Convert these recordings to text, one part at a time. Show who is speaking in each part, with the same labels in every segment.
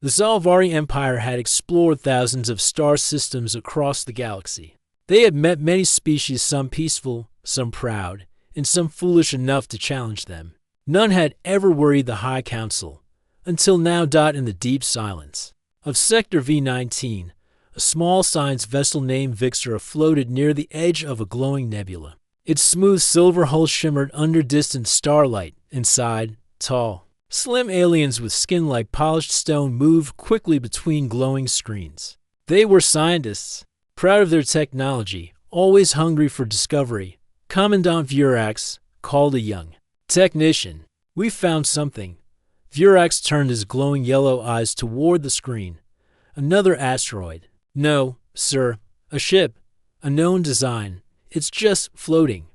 Speaker 1: The Zalvari Empire had explored thousands of star systems across the galaxy. They had met many species, some peaceful, some proud, and some foolish enough to challenge them. None had ever worried the High Council, until now. In the deep silence of Sector V-19, a small science vessel named Vixra floated near the edge of a glowing nebula. Its smooth silver hull shimmered under distant starlight. Inside, tall, slim aliens with skin like polished stone moved quickly between glowing screens. They were scientists, proud of their technology, always hungry for discovery. Commandant Vurax called a young technician. "We found something." Vurax turned his glowing yellow eyes toward the screen. "Another asteroid." "No, sir. A ship. A known design. It's just floating."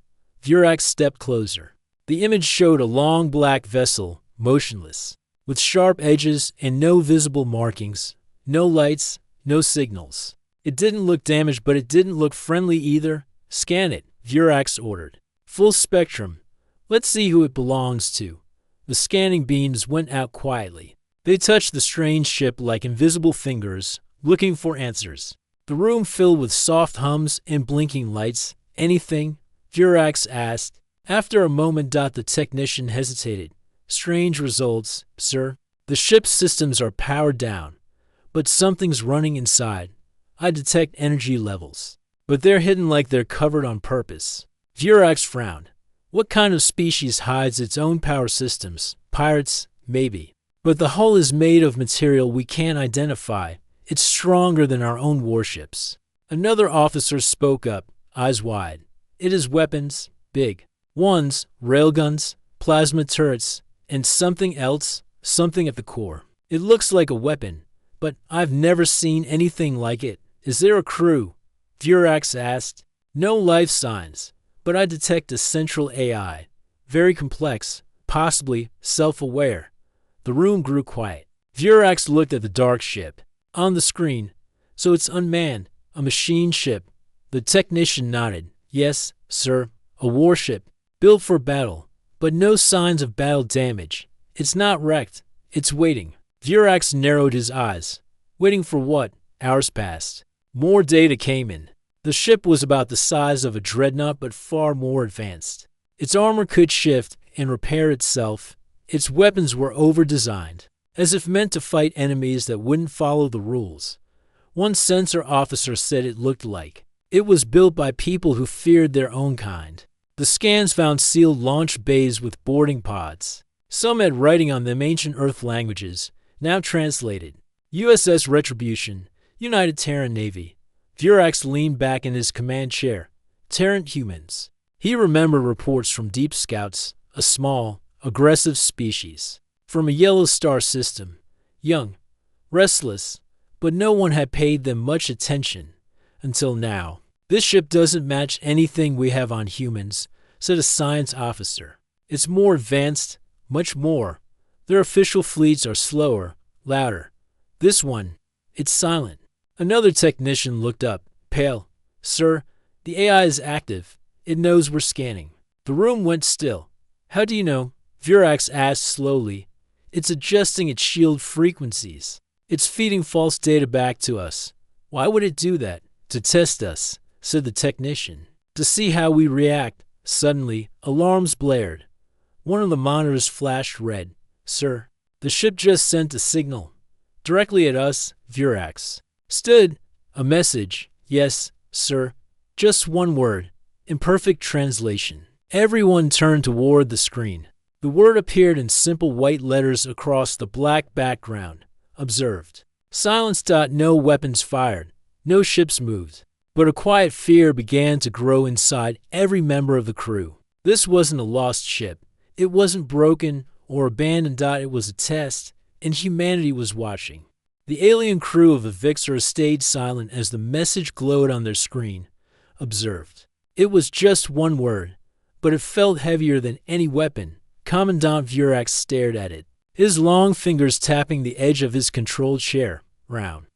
Speaker 1: Vurax stepped closer. The image showed a long black vessel, motionless, with sharp edges and no visible markings. No lights, no signals. It didn't look damaged, but it didn't look friendly either. "Scan it," Vurax ordered. "Full spectrum. Let's see who it belongs to." The scanning beams went out quietly. They touched the strange ship like invisible fingers, looking for answers. The room filled with soft hums and blinking lights. "Anything?" Vurax asked. After a moment, the technician hesitated. "Strange results, sir. The ship's systems are powered down, but something's running inside. I detect energy levels, but they're hidden like they're covered on purpose." Vurax frowned. What kind of species hides its own power systems? Pirates? Maybe. But the hull is made of material we can't identify. It's stronger than our own warships. Another officer spoke up, eyes wide. "It is weapons, big ones, railguns, plasma turrets, and something else, something at the core. It looks like a weapon, but I've never seen anything like it." "Is there a crew?" Vurax asked. "No life signs, but I detect a central AI. Very complex, possibly self-aware." The room grew quiet. Vurax looked at the dark ship. On the screen, "So it's unmanned, a machine ship." The technician nodded. "Yes, sir, a warship, built for battle, but no signs of battle damage. It's not wrecked, it's waiting." Vurax narrowed his eyes. Waiting for what? Hours passed. More data came in. The ship was about the size of a dreadnought, but far more advanced. Its armor could shift and repair itself. Its weapons were over-designed, as if meant to fight enemies that wouldn't follow the rules. One sensor officer said it looked like it was built by people who feared their own kind. The scans found sealed launch bays with boarding pods. Some had writing on them, ancient Earth languages, now translated. USS Retribution, United Terran Navy. Vurax leaned back in his command chair. Terran humans. He remembered reports from Deep Scouts, a small, aggressive species, from a yellow star system. Young, restless, but no one had paid them much attention. Until now. "This ship doesn't match anything we have on humans," said a science officer. "It's more advanced, much more. Their official fleets are slower, louder. This one, it's silent." Another technician looked up, pale. "Sir, the AI is active. It knows we're scanning." The room went still. "How do you know?" Vurax asked slowly. "It's adjusting its shield frequencies. It's feeding false data back to us." "Why would it do that?" "To test us," said the technician. "To see how we react." Suddenly, alarms blared. One of the monitors flashed red. "Sir, the ship just sent a signal." "Directly at us?" Vurax stood. "A message." "Yes, sir. Just one word. Imperfect translation." Everyone turned toward the screen. The word appeared in simple white letters across the black background. Observed. Silence. No weapons fired. No ships moved. But a quiet fear began to grow inside every member of the crew. This wasn't a lost ship. It wasn't broken or abandoned. It was a test, and humanity was watching. The alien crew of the Vixra stayed silent as the message glowed on their screen. Observed. It was just one word, but it felt heavier than any weapon. Commandant Vurax stared at it, his long fingers tapping the edge of his control chair. Round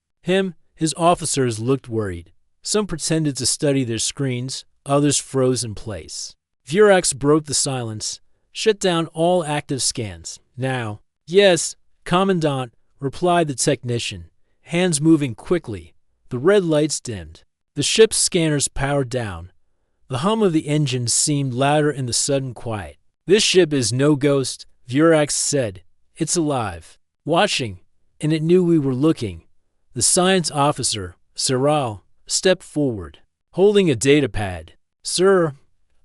Speaker 1: his officers looked worried. Some pretended to study their screens, others froze in place. Vurax broke the silence. "Shut down all active scans. Now." "Yes, Commandant," replied the technician, hands moving quickly. The red lights dimmed. The ship's scanners powered down. The hum of the engines seemed louder in the sudden quiet. This ship is no ghost, Vurax said. It's alive, watching, and it knew we were looking. The science officer, Siral, stepped forward, holding a datapad. Sir,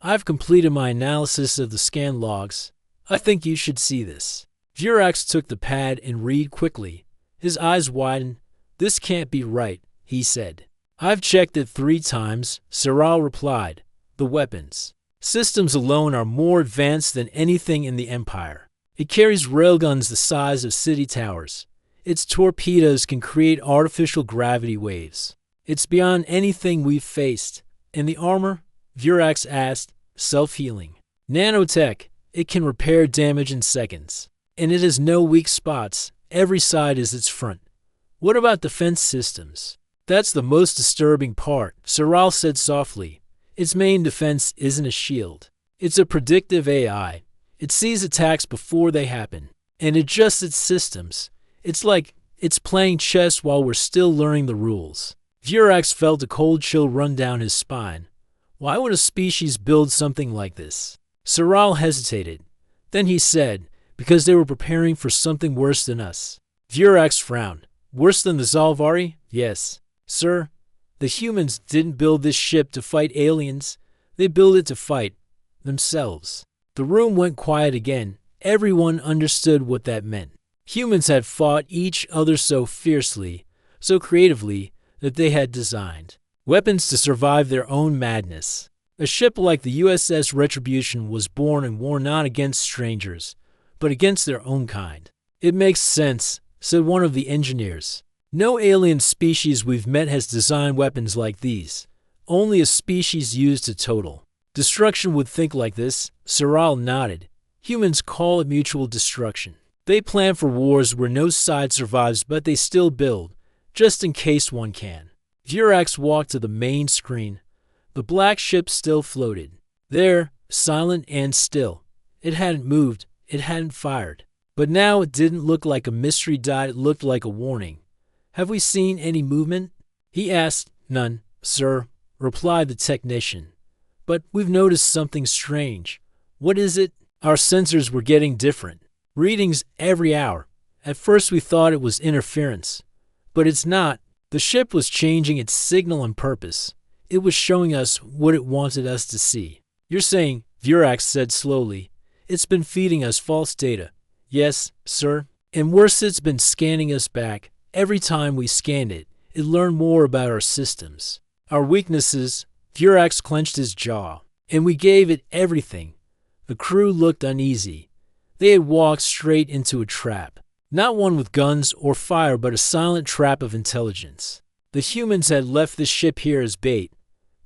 Speaker 1: I've completed my analysis of the scan logs. I think you should see this. Vurax took the pad and read quickly. His eyes widened. This can't be right, he said. I've checked it 3 times, Siral replied. The weapons systems alone are more advanced than anything in the Empire. It carries railguns the size of city towers. Its torpedoes can create artificial gravity waves. It's beyond anything we've faced. And the armor? Vurax asked, self-healing. Nanotech. It can repair damage in seconds. And it has no weak spots. Every side is its front. What about defense systems? That's the most disturbing part, Siral said softly. Its main defense isn't a shield. It's a predictive AI. It sees attacks before they happen and adjusts its systems. It's like it's playing chess while we're still learning the rules. Vurax felt a cold chill run down his spine. Why would a species build something like this? Siral hesitated. Then he said, because they were preparing for something worse than us. Vurax frowned. Worse than the Zalvari? Yes. Sir, the humans didn't build this ship to fight aliens. They built it to fight themselves. The room went quiet again. Everyone understood what that meant. Humans had fought each other so fiercely, so creatively, that they had designed weapons to survive their own madness. A ship like the USS Retribution was born and war not against strangers, but against their own kind. It makes sense, said one of the engineers. No alien species we've met has designed weapons like these. Only a species used to total destruction would think like this. Siral nodded. Humans call it mutual destruction. They plan for wars where no side survives, but they still build, just in case one can. Vurax walked to the main screen. The black ship still floated. There, silent and still. It hadn't moved. It hadn't fired. But now it didn't look like a mystery dot. It looked like a warning. Have we seen any movement? He asked. None, sir, replied the technician. But we've noticed something strange. What is it? Our sensors were getting different. Readings every hour. At first we thought it was interference. But it's not. The ship was changing its signal on purpose. It was showing us what it wanted us to see. You're saying, Vurax said slowly, it's been feeding us false data. Yes, sir. And worse, it's been scanning us back. Every time we scanned it, it learned more about our systems. Our weaknesses. Vurax clenched his jaw. And we gave it everything. The crew looked uneasy. They had walked straight into a trap. Not one with guns or fire, but a silent trap of intelligence. The humans had left this ship here as bait.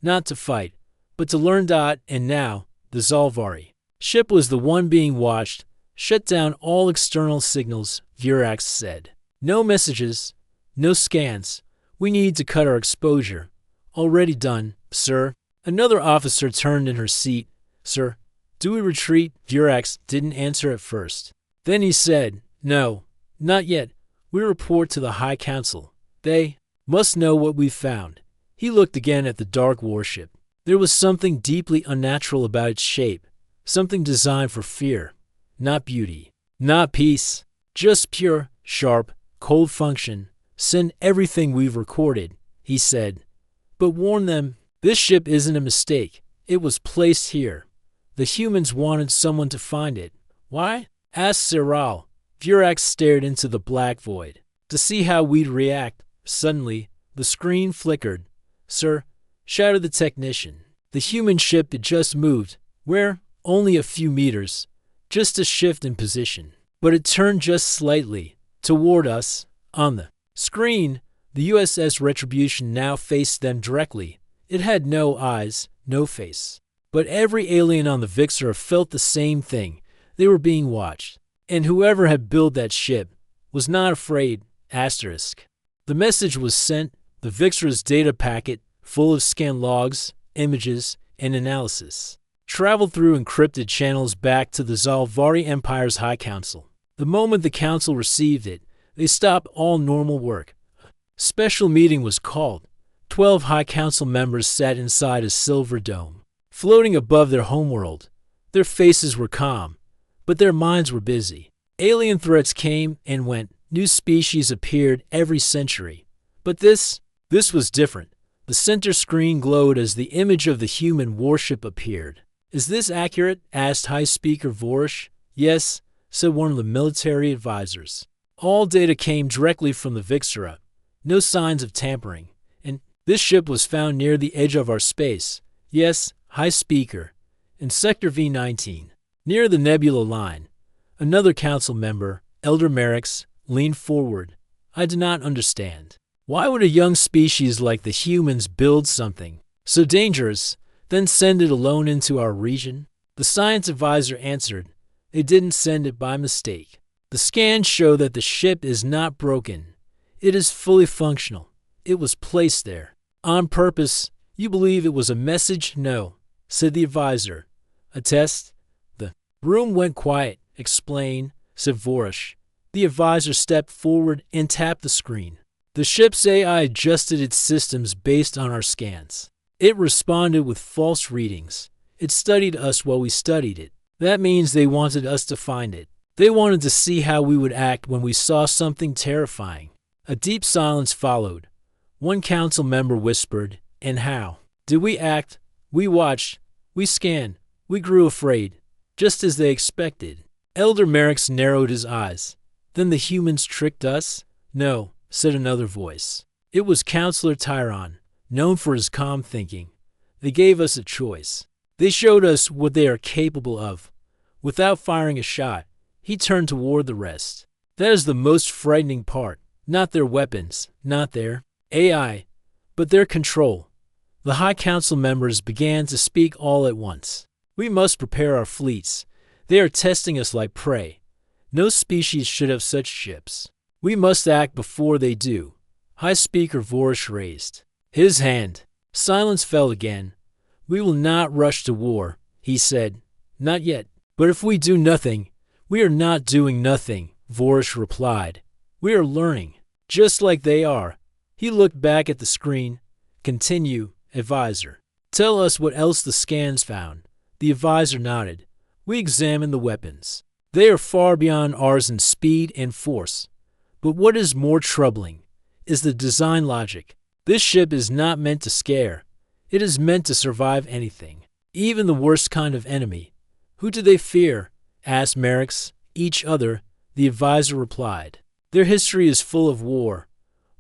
Speaker 1: Not to fight, but to learn. And now, the Zalvari ship was the one being watched. Shut down all external signals, Vurax said. No messages, no scans. We need to cut our exposure. Already done, sir. Another officer turned in her seat. Sir, do we retreat? Vurax didn't answer at first. Then he said, no, not yet. We report to the High Council. They must know what we've found. He looked again at the dark warship. There was something deeply unnatural about its shape, something designed for fear, not beauty, not peace, just pure, sharp, cold function. Send everything we've recorded, he said. But warn them, this ship isn't a mistake. It was placed here. The humans wanted someone to find it. Why? Asked Siral. Vurax stared into the black void. To see how we'd react. Suddenly, the screen flickered. Sir, shouted the technician. The human ship had just moved. Where? Only a few meters. Just a shift in position. But it turned just slightly. Toward us. On the screen, the USS Retribution now faced them directly. It had no eyes, no face. But every alien on the Vixra felt the same thing. They were being watched. And whoever had built that ship was not afraid. Asterisk. The message was sent, the Vixra's data packet, full of scan logs, images, and analysis, traveled through encrypted channels back to the Zalvari Empire's High Council. The moment the Council received it, They stopped all normal work. Special meeting was called. 12 High Council members sat inside a silver dome, floating above their homeworld. Their faces were calm, but their minds were busy. Alien threats came and went. New species appeared every century. But this was different. The center screen glowed as the image of the human warship appeared. "Is this accurate?" asked High Speaker Vorish. "Yes," said one of the military advisors. "All data came directly from the Vixera. No signs of tampering. And this ship was found near the edge of our space." "Yes, High Speaker. In Sector V-19, near the nebula line." Another council member, Elder Merrick's, leaned forward. "I do not understand. Why would a young species like the humans build something so dangerous, then send it alone into our region?" The science advisor answered, "They didn't send it by mistake. The scans show that the ship is not broken. It is fully functional. It was placed there on purpose." "You believe it was a message?" "No," said the advisor. "A test?" The room went quiet. "Explain," said Vorish. The advisor stepped forward and tapped the screen. "The ship's AI adjusted its systems based on our scans. It responded with false readings. It studied us while we studied it. That means they wanted us to find it. They wanted to see how we would act when we saw something terrifying." A deep silence followed. One council member whispered, "And how did we act? We watched. We scanned. We grew afraid, just as they expected." Elder Merrick's narrowed his eyes. "Then the humans tricked us?" "No," said another voice. "It was Counselor Tyron, known for his calm thinking. They gave us a choice. They showed us what they are capable of. Without firing a shot, he turned toward the rest. That is the most frightening part. Not their weapons, not their AI, but their control." The High Council members began to speak all at once. "We must prepare our fleets. They are testing us like prey. No species should have such ships. We must act before they do." High Speaker Vorish raised his hand. Silence fell again. "We will not rush to war," he said. "Not yet. But if we do nothing, we are not doing nothing," Vorish replied. "We are learning, just like they are." He looked back at the screen. "Continue, advisor. Tell us what else the scans found." The advisor nodded. "We examined the weapons. They are far beyond ours in speed and force. But what is more troubling is the design logic. This ship is not meant to scare. It is meant to survive anything, even the worst kind of enemy." "Who do they fear?" asked Merrick's. "Each other," the advisor replied. "Their history is full of war.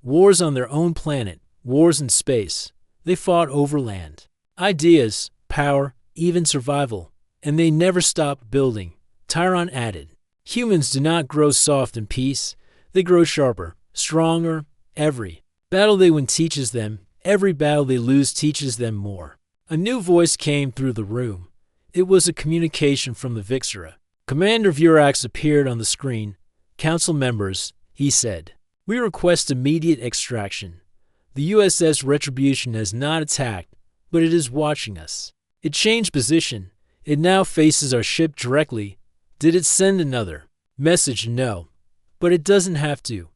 Speaker 1: Wars on their own planet, wars in space. They fought over land, ideas, power, even survival. And they never stopped building." Tyron added, "Humans do not grow soft in peace. They grow sharper, stronger. Every battle they win teaches them. Every battle they lose teaches them more." A new voice came through the room. It was a communication from the Vixera. Commander Vurax appeared on the screen. "Council members," he said, "we request immediate extraction. The USS Retribution has not attacked, but it is watching us. It changed position. It now faces our ship directly. Did it send another message? No. But it doesn't have to."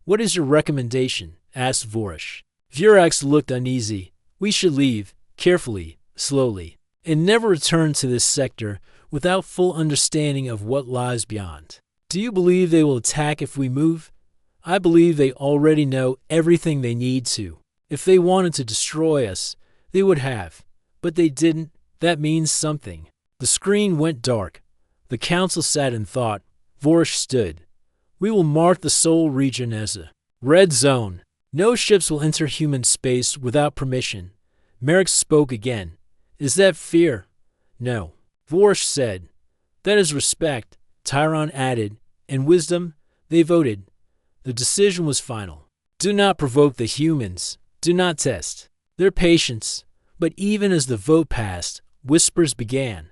Speaker 1: "What is your recommendation?" asked Vorish. Vurax looked uneasy. "We should leave, carefully, slowly, and never return to this sector without full understanding of what lies beyond." "Do you believe they will attack if we move?" "I believe they already know everything they need to. If they wanted to destroy us, they would have. But they didn't. That means something." The screen went dark. The council sat in thought. Vorish stood. "We will mark the Sol region as a red zone. No ships will enter human space without permission." Merrick spoke again. "Is that fear?" "No." Vorish said. "That is respect," Tyron added. "And wisdom." They voted. The decision was final. Do not provoke the humans. Do not test their patience. But even as the vote passed, whispers began.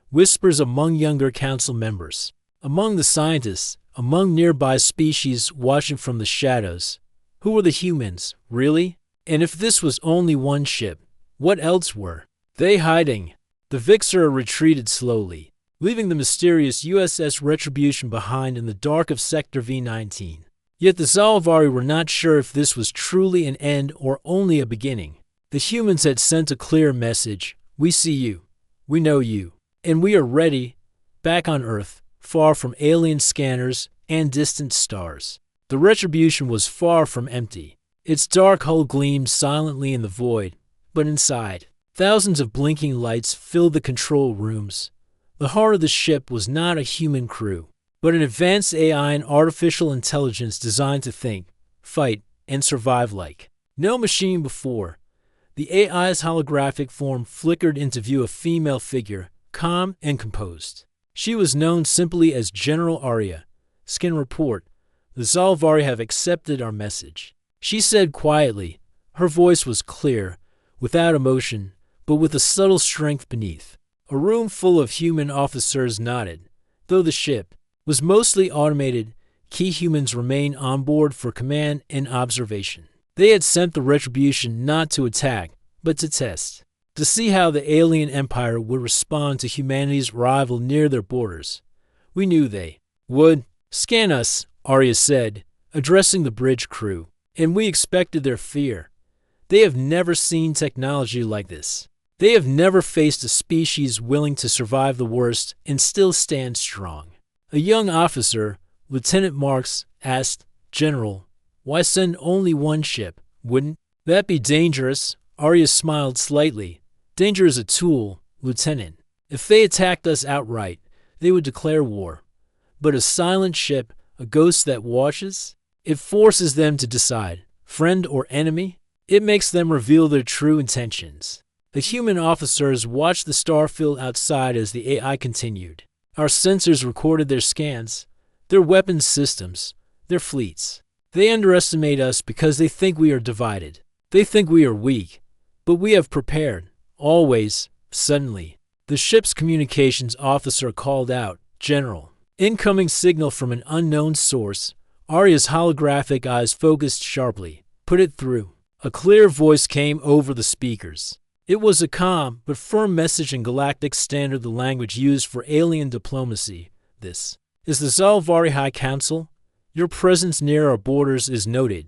Speaker 1: Whispers among younger council members, among the scientists, among nearby species watching from the shadows. Who were the humans, really? And if this was only one ship, what else were they hiding? The Vixera retreated slowly, leaving the mysterious USS Retribution behind in the dark of Sector V-19. Yet the Zalvari were not sure if this was truly an end or only a beginning. The humans had sent a clear message: we see you, we know you, and we are ready, back on Earth, far from alien scanners and distant stars. The Retribution was far from empty. Its dark hull gleamed silently in the void, but inside, thousands of blinking lights filled the control rooms. The heart of the ship was not a human crew, but an advanced AI and artificial intelligence designed to think, fight, and survive like no machine before. The AI's holographic form flickered into view a female figure, calm and composed. She was known simply as General Arya. Skin report: the Zalvari have accepted our message. She said quietly. Her voice was clear, without emotion, but with a subtle strength beneath. A room full of human officers nodded. Though the ship was mostly automated, key humans remained on board for command and observation. They had sent the Retribution not to attack, but to test, to see how the alien empire would respond to humanity's arrival near their borders. We knew they would. Scan us, Arya said, addressing the bridge crew, and we expected their fear. They have never seen technology like this. They have never faced a species willing to survive the worst and still stand strong. A young officer, Lieutenant Marks, asked, General, why send only one ship? Wouldn't that be dangerous? Arya smiled slightly. Danger is a tool, Lieutenant. If they attacked us outright, they would declare war. But a silent ship, a ghost that watches, it forces them to decide, friend or enemy. It makes them reveal their true intentions. The human officers watched the starfield outside as the AI continued. Our sensors recorded their scans, their weapons systems, their fleets. They underestimate us because they think we are divided. They think we are weak. But we have prepared, always. Suddenly, the ship's communications officer called out, General. Incoming signal from an unknown source. Arya's holographic eyes focused sharply. Put it through. A clear voice came over the speakers. It was a calm but firm message in galactic standard, the language used for alien diplomacy. This is the Zalvari High Council. Your presence near our borders is noted.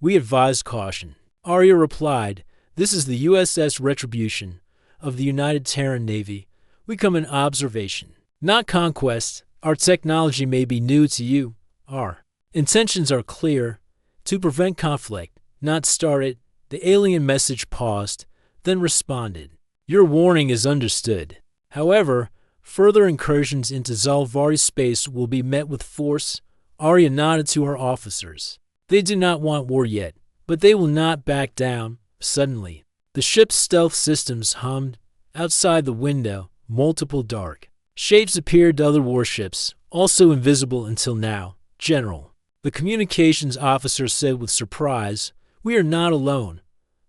Speaker 1: We advise caution. Arya replied, This is the USS Retribution of the United Terran Navy. We come in observation, not conquest. Our technology may be new to you. Our intentions are clear, to prevent conflict, not start it. The alien message paused, then responded. Your warning is understood. However, further incursions into Zalvari space will be met with force. Arya nodded to her officers. They do not want war yet, but they will not back down. Suddenly, the ship's stealth systems hummed. Outside the window, multiple dark shapes appeared to other warships, also invisible until now. General, the communications officer said with surprise, we are not alone.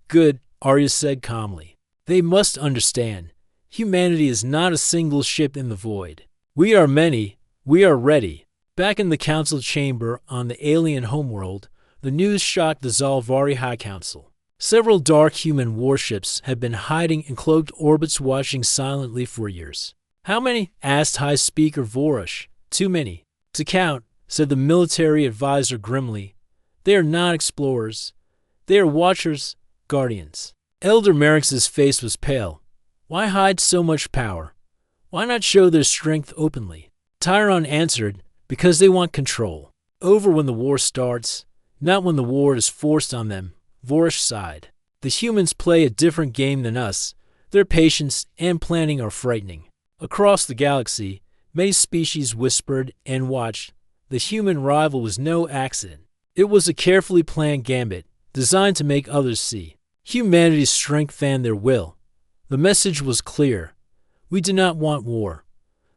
Speaker 1: Good, Arya said calmly. They must understand. Humanity is not a single ship in the void. We are many. We are ready. Back in the council chamber on the alien homeworld, the news shocked the Zalvari High Council. Several dark human warships had been hiding in cloaked orbits, watching silently for years. How many? Asked High Speaker Vorush. Too many to count, said the military advisor grimly. They are not explorers. They are watchers, guardians. Elder Merrick's face was pale. Why hide so much power? Why not show their strength openly? Tyron answered, because they want control. Over when the war starts, not when the war is forced on them. Vorush sighed. The humans play a different game than us. Their patience and planning are frightening. Across the galaxy, many species whispered and watched. The human rival was no accident. It was a carefully planned gambit, designed to make others see humanity's strength and their will. The message was clear. We do not want war,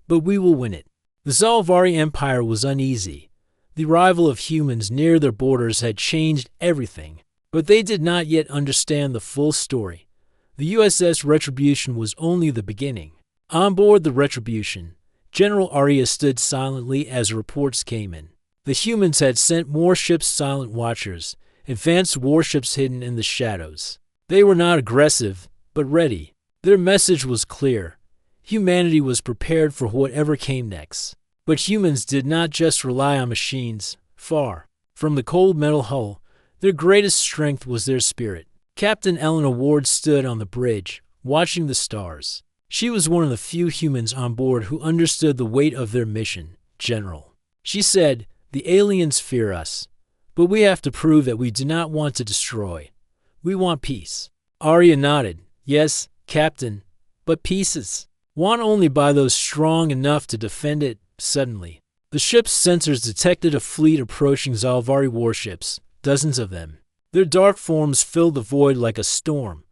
Speaker 1: but we will win it. The Zalvari Empire was uneasy. The arrival of humans near their borders had changed everything, but they did not yet understand the full story. The USS Retribution was only the beginning. On board the Retribution, General Arya stood silently as reports came in. The humans had sent more ships, silent watchers, advanced warships hidden in the shadows. They were not aggressive, but ready. Their message was clear. Humanity was prepared for whatever came next. But humans did not just rely on machines. Far From the cold metal hull, their greatest strength was their spirit. Captain Eleanor Ward stood on the bridge, watching the stars. She was one of the few humans on board who understood the weight of their mission, General. She said, "The aliens fear us, but we have to prove that we do not want to destroy. We want peace." Arya nodded. "Yes, Captain, but pieces. Want only by those strong enough to defend it." Suddenly, the ship's sensors detected a fleet approaching Zalvari warships, dozens of them. Their dark forms filled the void like a storm.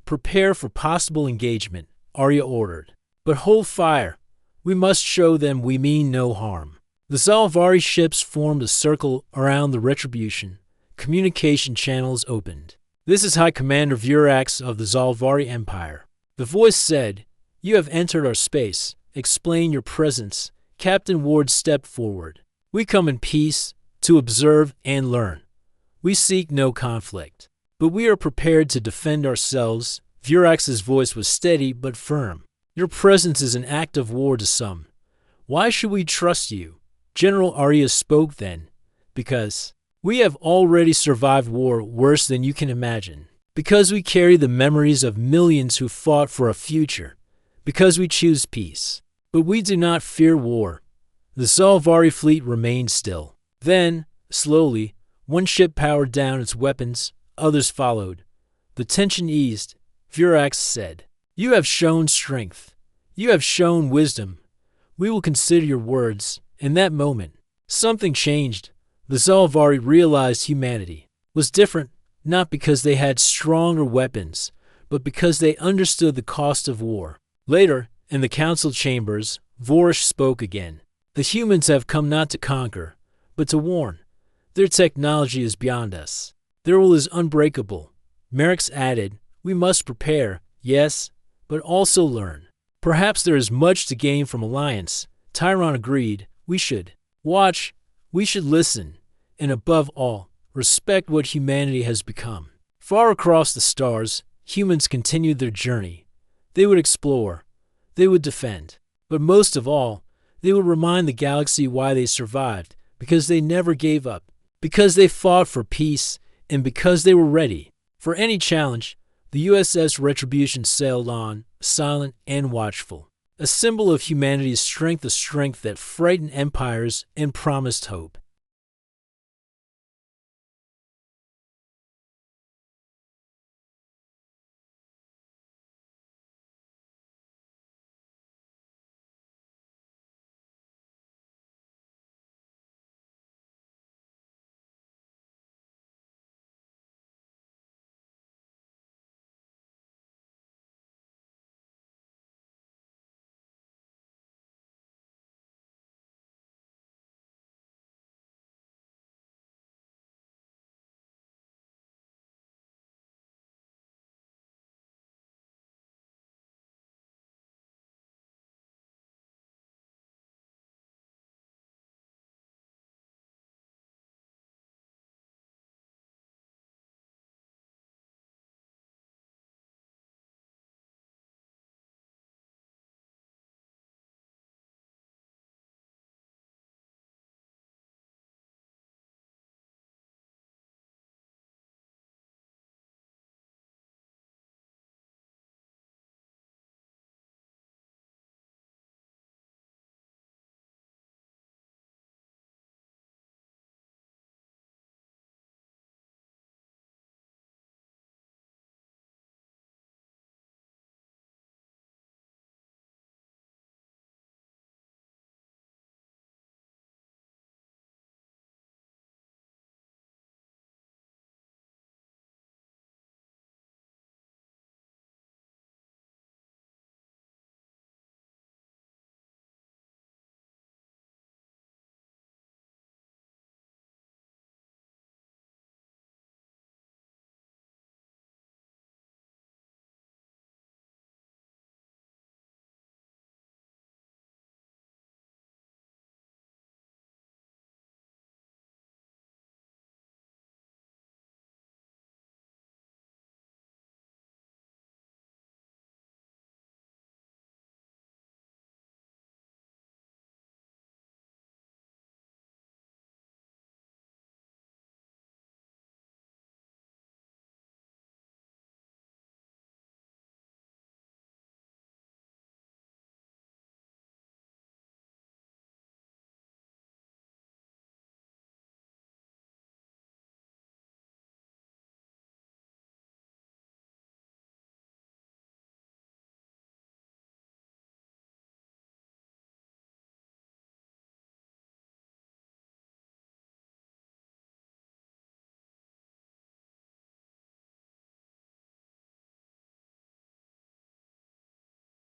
Speaker 1: "Prepare for possible engagement," Arya ordered. "But hold fire. We must show them we mean no harm." The Zalvari ships formed a circle around the Retribution. Communication channels opened. "This is High Commander Vurax of the Zalvari Empire." The voice said, "You have entered our space. Explain your presence." Captain Ward stepped forward. "We come in peace, to observe and learn. We seek no conflict, but we are prepared to defend ourselves." Vurax's voice was steady but firm. "Your presence is an act of war to some. Why should we trust you?" General Arya spoke then. "Because we have already survived war worse than you can imagine. Because we carry the memories of millions who fought for a future. Because we choose peace. But we do not fear war." The Zalvari fleet remained still. Then, slowly, one ship powered down its weapons, others followed. The tension eased. Vurax said, "You have shown strength. You have shown wisdom. We will consider your words." In that moment, something changed. The Zalvari realized humanity was different, not because they had stronger weapons, but because they understood the cost of war. Later, in the council chambers, Vorish spoke again. "The humans have come not to conquer, but to warn. Their technology is beyond us. Their will is unbreakable." Merrick's added, "We must prepare, yes, but also learn. Perhaps there is much to gain from alliance." Tyron agreed. "We should watch, we should listen, and above all, respect what humanity has become." Far across the stars, humans continued their journey. They would explore, they would defend, but most of all, they would remind the galaxy why they survived, because they never gave up, because they fought for peace, and because they were ready for any challenge. The USS Retribution sailed on, silent and watchful, a symbol of humanity's strength, a strength that frightened empires and promised hope.